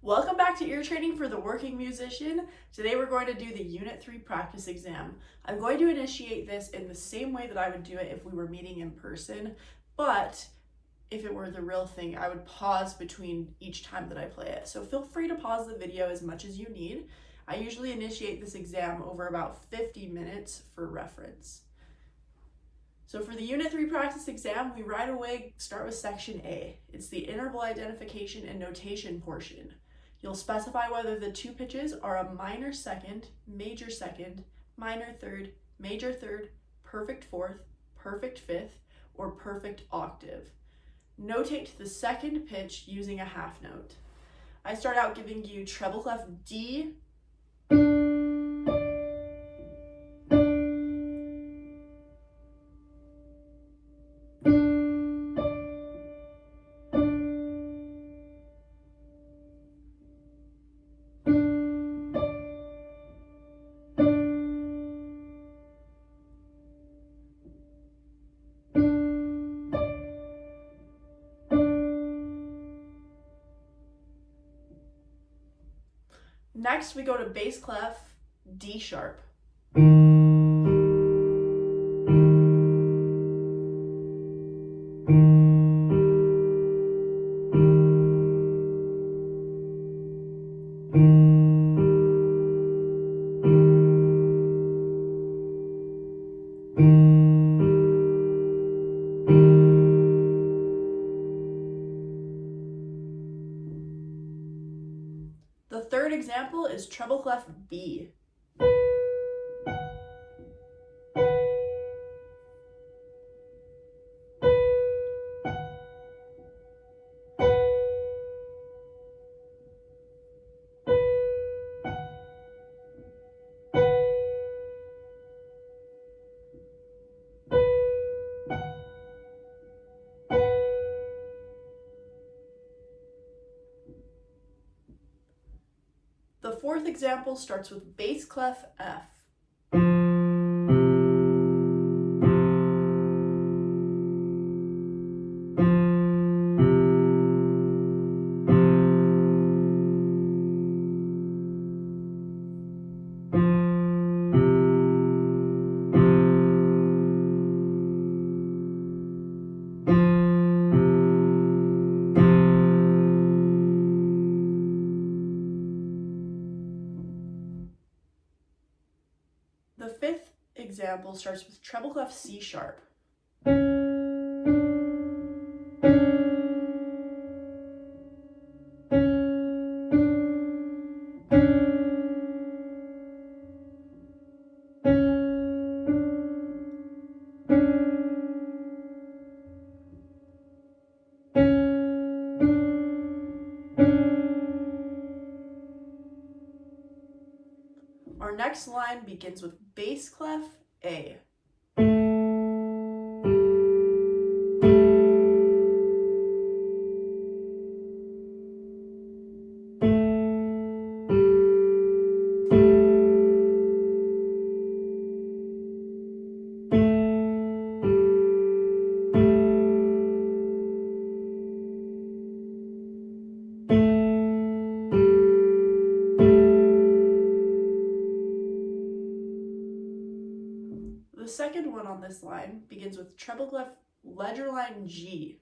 Welcome back to ear training for the working musician. Today we're going to do the Unit 3 practice exam. I'm going to initiate this in the same way that I would do it if we were meeting in person, but if it were the real thing, I would pause between each time that I play it. So feel free to pause the video as much as you need. I usually initiate this exam over about 50 minutes for reference. So for the Unit 3 practice exam, we right away start with section A. It's the interval identification and notation portion. You'll specify whether the two pitches are a minor second, major second, minor third, major third, perfect fourth, perfect fifth, or perfect octave. Notate the second pitch using a half note. I start out giving you treble clef D, Next, we go to bass clef D sharp. The third example is treble clef B. The fourth example starts with bass clef F. The fifth example starts with treble clef C sharp. Our next line begins with bass clef A. The second one on this line begins with treble clef ledger line G.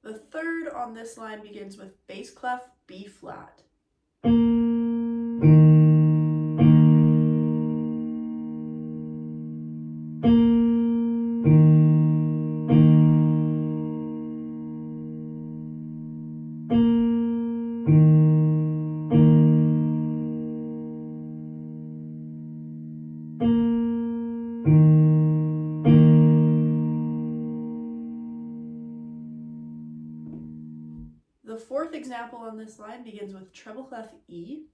The third on this line begins with bass clef B flat. The fourth example on this line begins with treble clef E.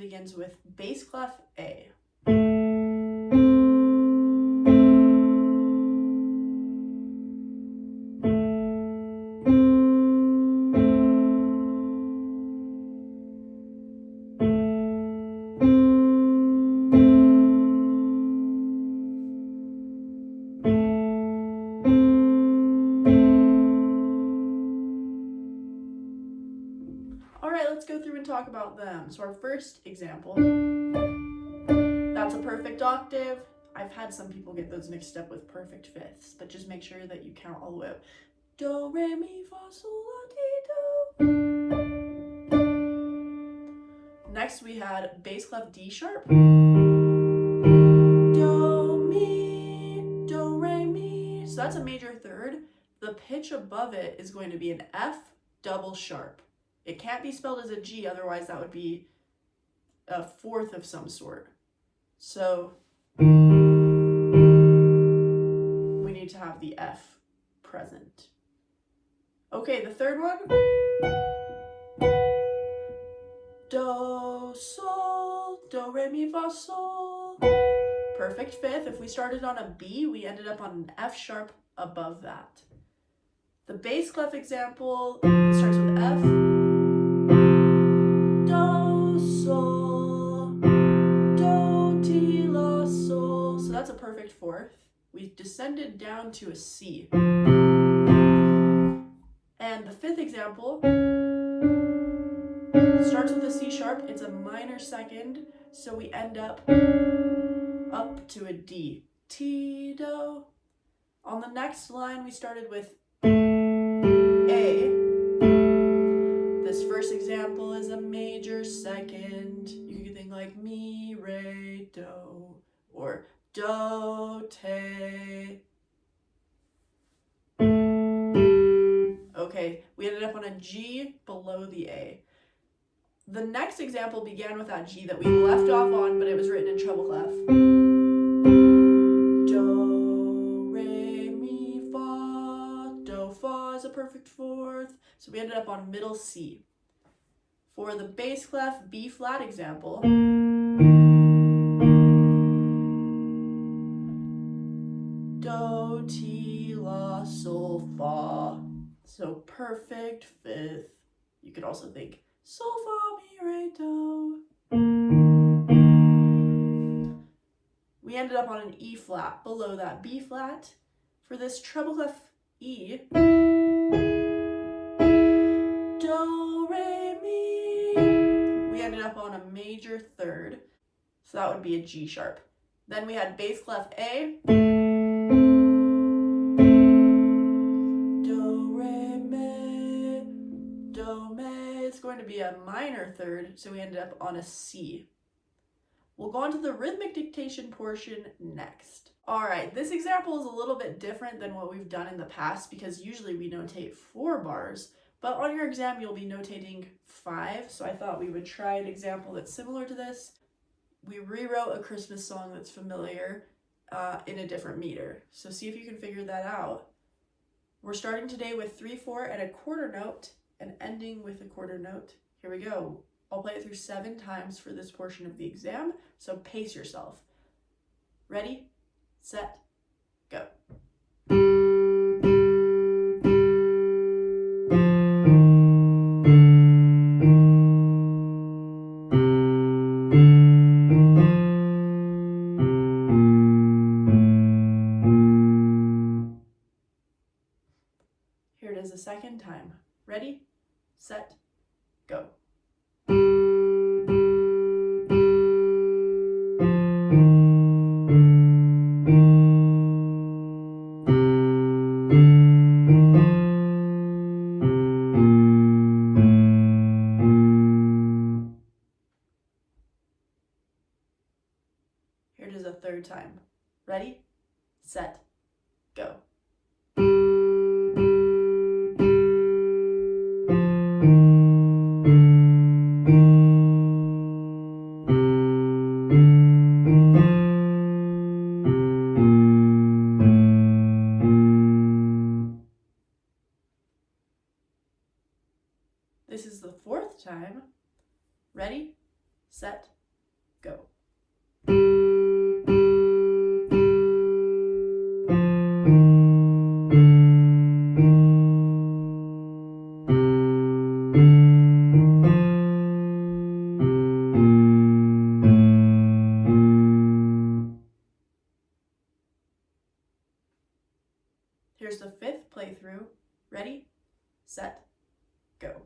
begins with bass clef A. Alright, let's go through and talk about them. So our first example, that's a perfect octave. I've had some people get those mixed up with perfect fifths, but just make sure that you count all the way up. Do, re, mi, fa, sol, la, ti, do. Next we had bass clef D sharp. Do, mi, do, re, mi. So that's a major third. The pitch above it is going to be an F double sharp. It can't be spelled as a G, otherwise that would be a fourth of some sort. So we need to have the F present. Okay, the third one. Do, sol, do, re, mi, fa, sol. Perfect fifth. If we started on a B, we ended up on an F sharp above that. The bass clef example, it starts with F. Do, sol, do, ti, la, sol. So that's a perfect fourth. We descended down to a C. And the fifth example starts with a C sharp. It's a minor second, so we end up to a D. Ti, do. On the next line, we started with A. This first example is a major second. You can think like mi, re, do, or do, te. Okay, we ended up on a G below the A. The next example began with that G that we left off on, but it was written in treble clef. Do, re, mi, fa. Do, fa is a perfect fourth. So we ended up on middle C. For the bass clef B flat example, do, ti, la, sol, fa. So perfect fifth. You could also think sol, fa, mi, re, do. We ended up on an E flat below that B flat. For this treble clef E, do, re, mi, we ended up on a major third. So that would be a G sharp. Then we had bass clef A. Do, re, mi, do, me. It's going to be a minor third, so we ended up on a C. We'll go on to the rhythmic dictation portion next. All right, this example is a little bit different than what we've done in the past because usually we notate 4 bars, but on your exam you'll be notating 5, so I thought we would try an example that's similar to this. We rewrote a Christmas song that's familiar in a different meter, so see if you can figure that out. We're starting today with 3/4 and a quarter note and ending with a quarter note. Here we go. I'll play it through 7 times for this portion of the exam, so pace yourself. Ready, set, go. Here it is a second time. Ready, set, go. Here it is a third time. Ready, set, go. This is the 4th time. Ready, set, Here's the fifth playthrough. Ready, set, go.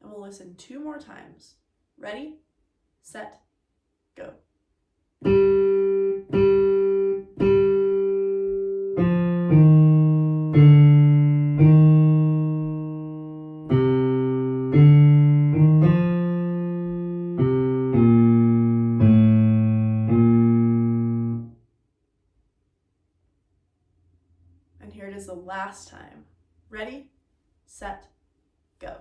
And we'll listen 2 more times. Ready, set, go. And here it is the last time. Ready, set, go.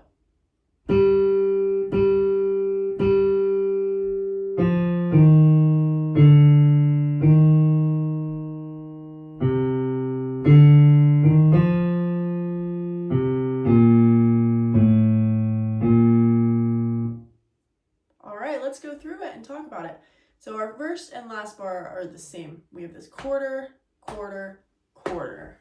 All right, let's go through it and talk about it. So our first and last bar are the same. We have this quarter, quarter, quarter.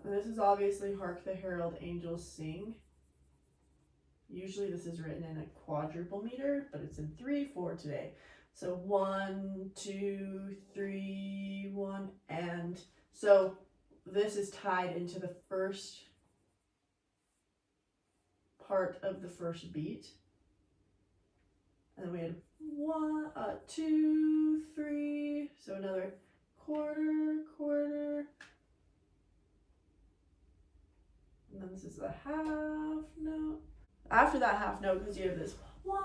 And this is obviously Hark the Herald Angels Sing. Usually this is written in a quadruple meter, but it's in 3/4 today. So 1, 2, 3, 1, and so this is tied into the first part of the first beat. And then we had 1, 2, 3. So another quarter, quarter. And then this is the half note. After that half note, because you have this 1,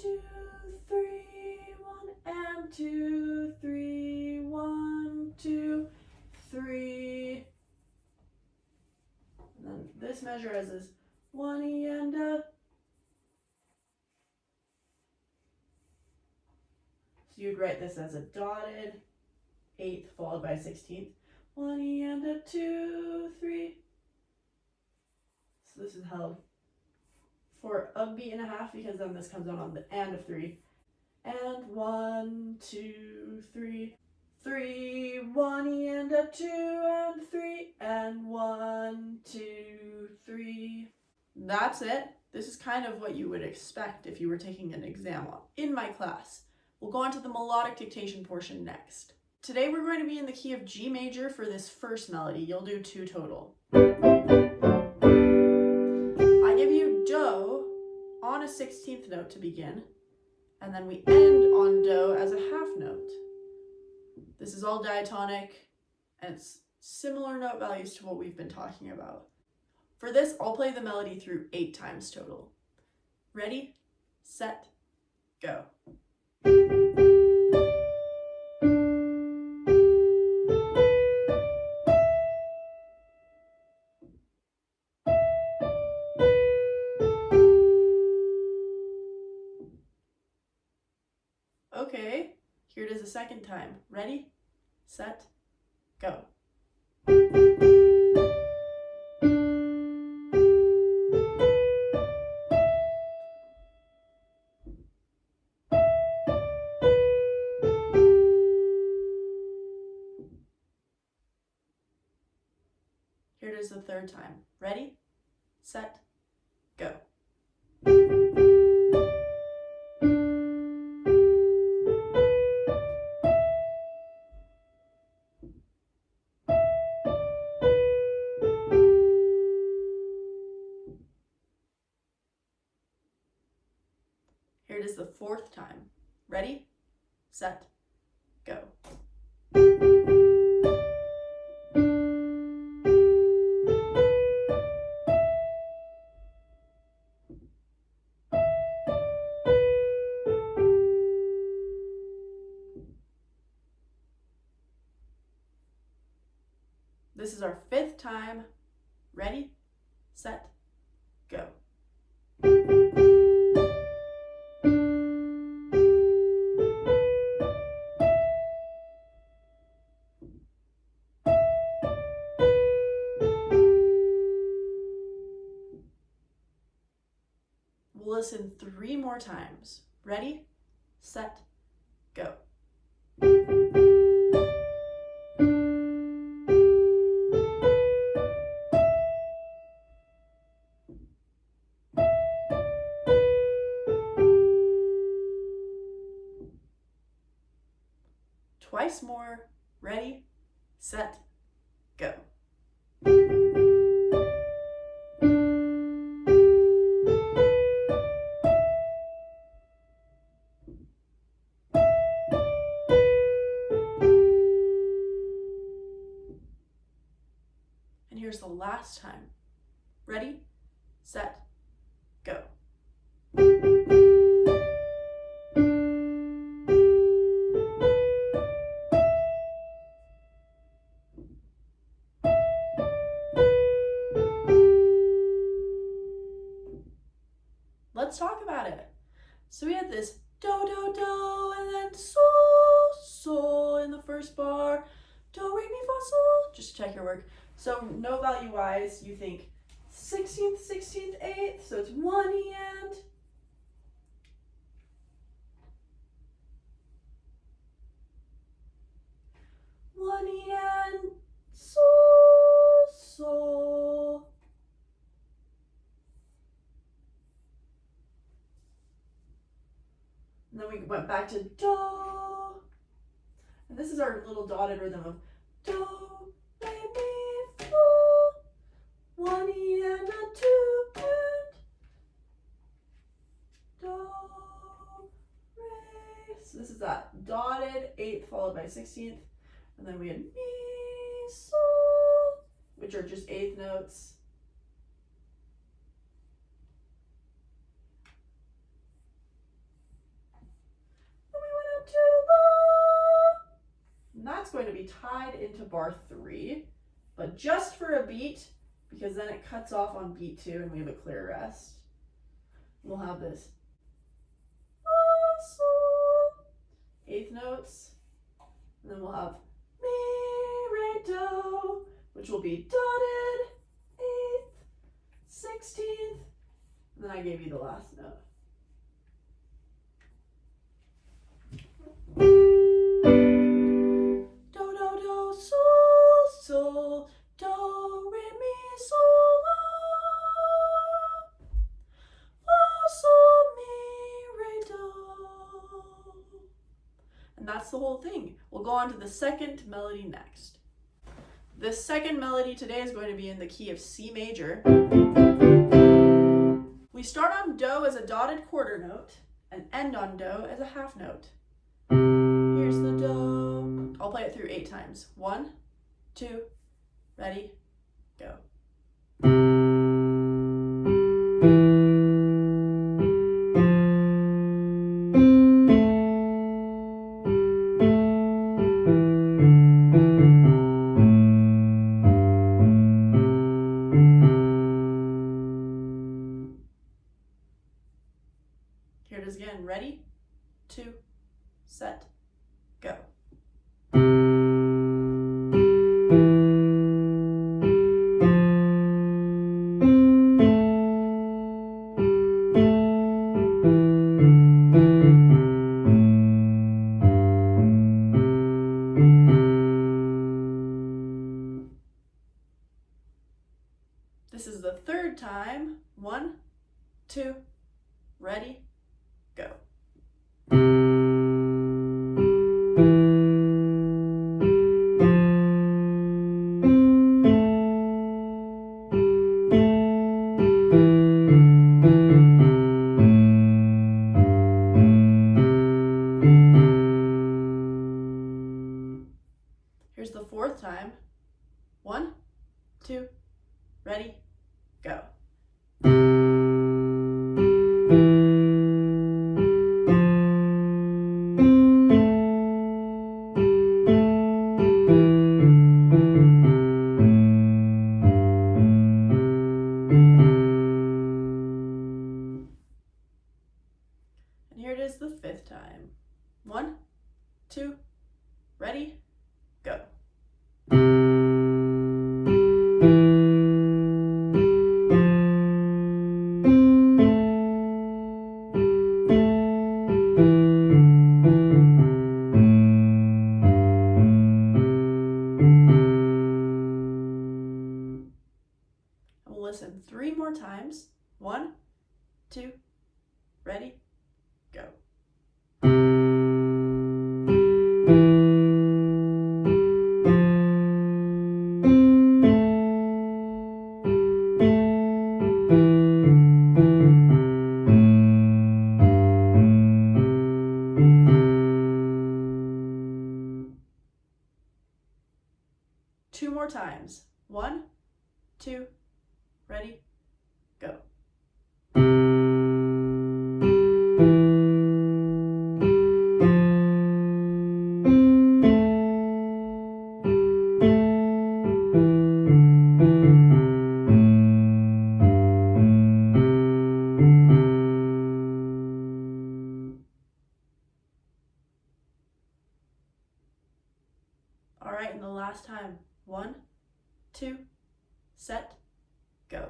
2, 3, 1, and 2, 3, 1, 2, 3. And then this measure has this 1 E and a. So you'd write this as a dotted 8th followed by a 16th. 1 E and a 2, 3. So this is held for a beat and a half, because then this comes out on the and of 3. And 1, 2, 3, 3, 1 E and a 2 and 3, and 1, 2, 3. That's it. This is kind of what you would expect if you were taking an exam in my class. We'll go on to the melodic dictation portion next. Today we're going to be in the key of G major for this first melody. You'll do 2 total. I give you Do on a 16th note to begin, and then we end on Do as a half note. This is all diatonic, and it's similar note values to what we've been talking about. For this, I'll play the melody through 8 times total. Ready, set, go. Okay, here it is a second time. Ready, set, go. Here it is the third time. Ready, set, go. Here it is the fourth time. Ready, set, go. This is our fifth time. Ready, set, go. listen 3 more times. Ready, set, go. Twice more. Ready, set, go. And here's the last time. Ready, set, go. Let's talk about it. So we had this do, do, do, and then sol, sol in the first bar. Do, re, mi, fa, sol. Just check your work. So note value wise, you think 16th, 16th, 8th. So it's 1 E and. One E and sol, sol. And then we went back to do. And this is our little dotted rhythm of do, re, mi, fa. 1 E and a 2 and do, re. So this is that dotted 8th followed by 16th. And then we had mi, sol, which are just 8th notes. Then we went up to la. And that's going to be tied into bar 3, but just for a beat, because then it cuts off on beat 2 and we have a clear rest. We'll have this la, sol, 8th notes, and then we'll have mi, re, do, which will be dotted 8th, 16th, and then I gave you the last note. Do, do, do, sol, sol, do, re, mi, sol, la, la, sol, mi, re, do. And that's the whole thing. We'll go on to the second melody next. This second melody today is going to be in the key of C major. We start on do as a dotted quarter note and end on do as a half note. Here's the do. I'll play it through 8 times. 1, 2, ready, go. Here it is again. Ready, 2, set, go. This is the third time. 1, 2, ready, go. Here's the fourth time. 1, 2, ready, go. And here it is the fifth time. 1, 2, ready, go. listen 3 more times. 1, 2, ready, go. Two more times. 1, 2, ready, go. All right, and the last time. 1, 2, set, go.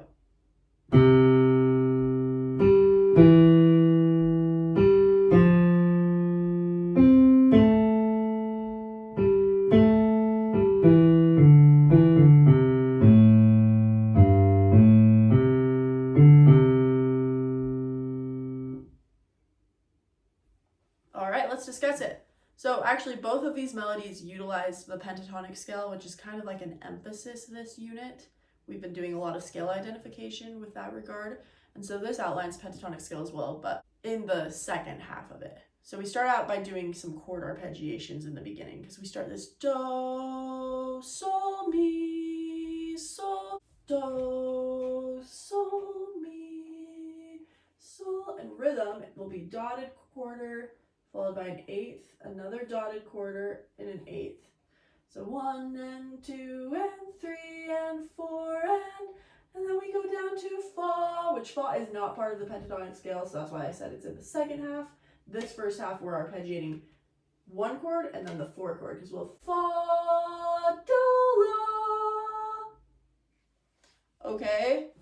All right, let's discuss it. So actually both of these melodies utilize the pentatonic scale, which is kind of like an emphasis this unit. We've been doing a lot of scale identification with that regard. And so this outlines pentatonic scale as well, but in the second half of it. So we start out by doing some chord arpeggiations in the beginning, because we start this do, sol, mi, sol, do, sol, mi, sol, and rhythm will be dotted quarter, followed by an eighth, another dotted quarter, and an eighth. So 1 and 2 and 3 and 4 and then we go down to fa, which fa is not part of the pentatonic scale, so that's why I said it's in the second half. This first half we're arpeggiating 1 chord and then the 4 chord, because we'll fa, do, la. Okay,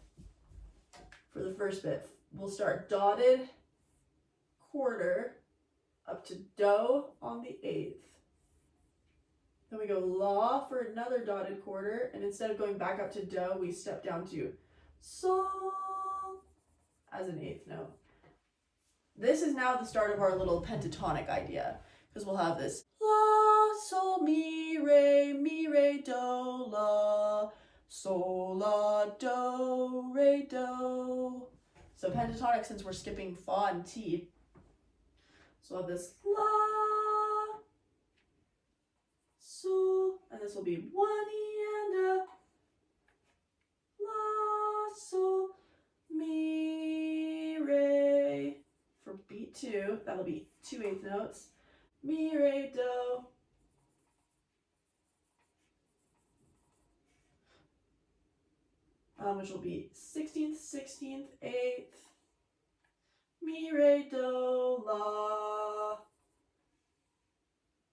for the first bit, we'll start dotted quarter up to do on the eighth. Then we go la for another dotted quarter, and instead of going back up to do, we step down to sol as an eighth note. This is now the start of our little pentatonic idea, because we'll have this la, sol, mi, re, do, la, sol, la, do, re, do. So pentatonic, since we're skipping fa and ti, so we'll have this la, sol, and this will be 1 E and a, la, sol, mi, re. For beat 2, that'll be 2 eighth notes, mi, re, do. Which will be 16th, 16th, 8th, mi, re, do, la,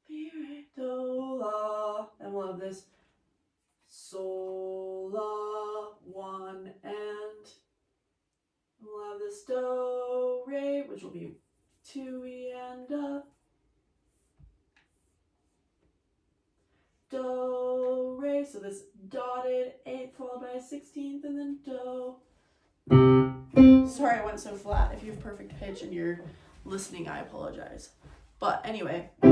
mi, re, do, la, and we'll have this sol, la, 1, and we'll have this do, re, which will be 2 E and a, do, re, so this dotted 8th followed by a 16th and then do. Sorry I went so flat. If you have perfect pitch and you're listening, I apologize. But anyway, I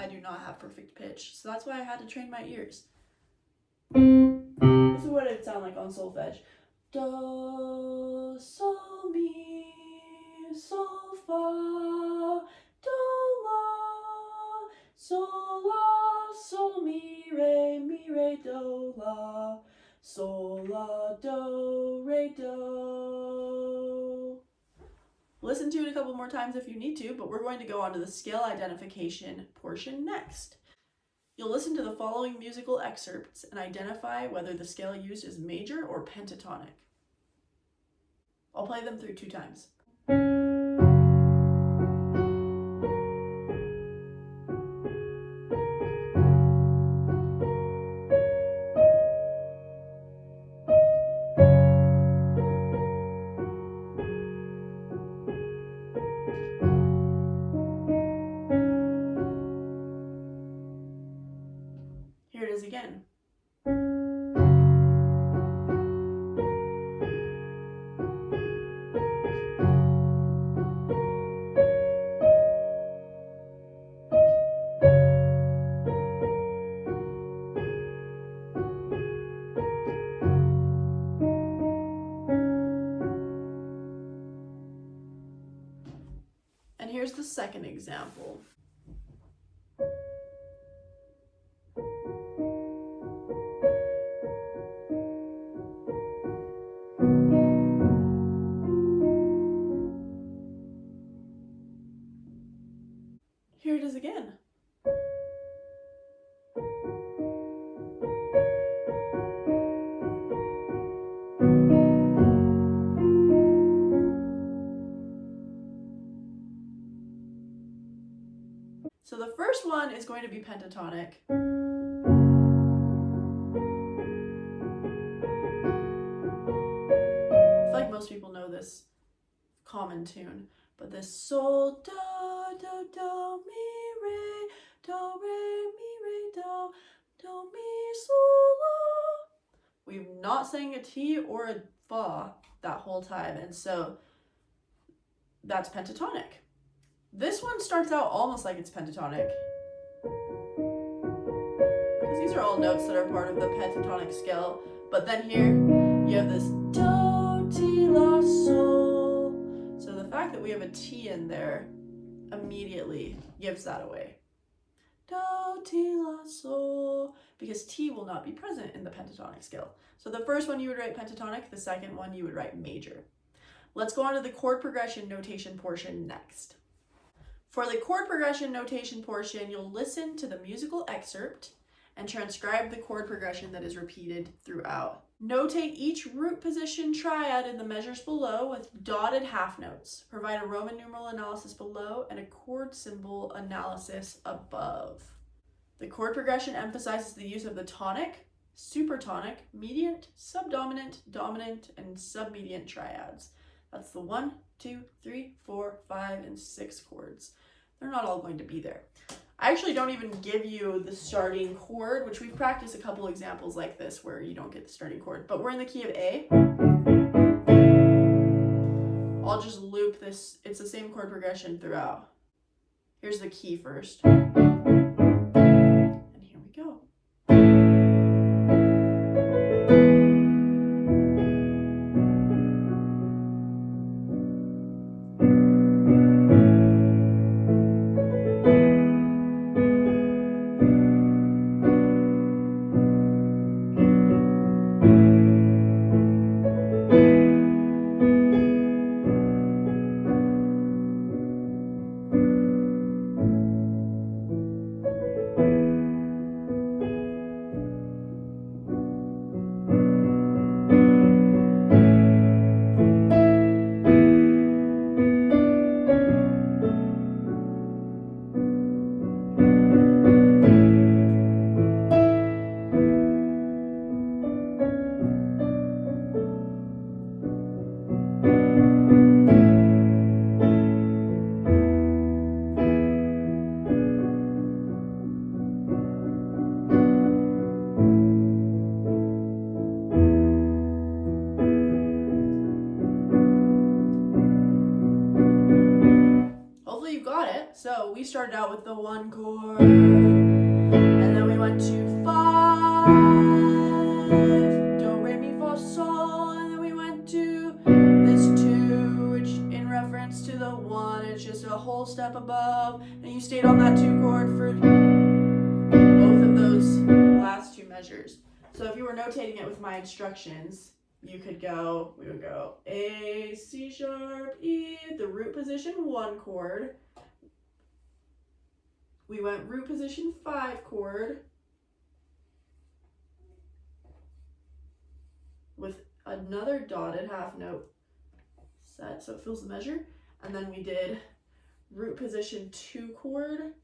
do not have perfect pitch, so that's why I had to train my ears. This is what it would sound like on solfege. Do, sol, mi, sol, fa, do, la, sol, la, sol, mi, re, do, la, sol, la, do, re, do. Listen to it a couple more times if you need to, but we're going to go on to the scale identification portion next. You'll listen to the following musical excerpts and identify whether the scale used is major or pentatonic. I'll play them through 2 times. Here it is again. second example. Here it is again. So the first one is going to be pentatonic. I feel like most people know this common tune, but this sol, do, do, do, mi, re, do, re, mi, re, do, do, mi, sol, la. We've not sang a T or a fa that whole time, and so that's pentatonic. This one starts out almost like it's pentatonic, because these are all notes that are part of the pentatonic scale, but then here you have this do, ti, la, sol. So the fact that we have a T in there immediately gives that away. Do, ti, la, sol, because T will not be present in the pentatonic scale. So the first one you would write pentatonic, the second one you would write major. Let's go on to the chord progression notation portion next. For the chord progression notation portion, you'll listen to the musical excerpt and transcribe the chord progression that is repeated throughout. Notate each root position triad in the measures below with dotted half notes. Provide a Roman numeral analysis below and a chord symbol analysis above. The chord progression emphasizes the use of the tonic, supertonic, mediant, subdominant, dominant, and submediant triads. That's the 1, 2, 3, 4, 5, and 6 chords. They're not all going to be there. I actually don't even give you the starting chord, which we've practiced a couple examples like this where you don't get the starting chord, but we're in the key of A. I'll just loop this. It's the same chord progression throughout. Here's the key first. And here we go. So we started out with the 1 chord, and then we went to 5, do, re, mi, fa, sol, and then we went to this 2, which in reference to the 1, it's just a whole step above, and you stayed on that 2 chord for both of those last 2 measures. So if you were notating it with my instructions, we would go A, C sharp, E, the root position 1 chord. We went root position 5 chord with another dotted half note set so it fills the measure. And then we did root position 2 chord,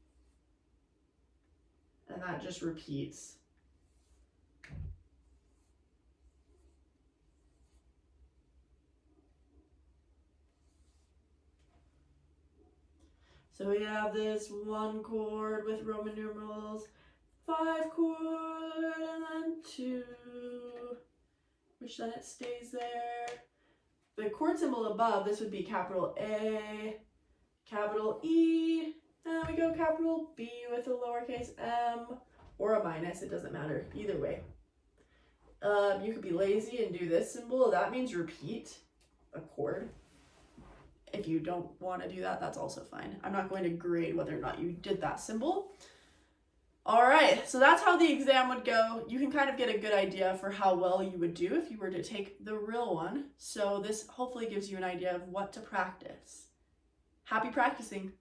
and that just repeats. So we have this 1 chord with Roman numerals, 5 chord, and then 2, which then it stays there. The chord symbol above, this would be capital A, capital E, and then we go capital B with a lowercase m or a minus, it doesn't matter, either way. You could be lazy and do this symbol, that means repeat a chord. If you don't want to do that, that's also fine. I'm not going to grade whether or not you did that symbol. All right, so that's how the exam would go. You can kind of get a good idea for how well you would do if you were to take the real one. So this hopefully gives you an idea of what to practice. Happy practicing.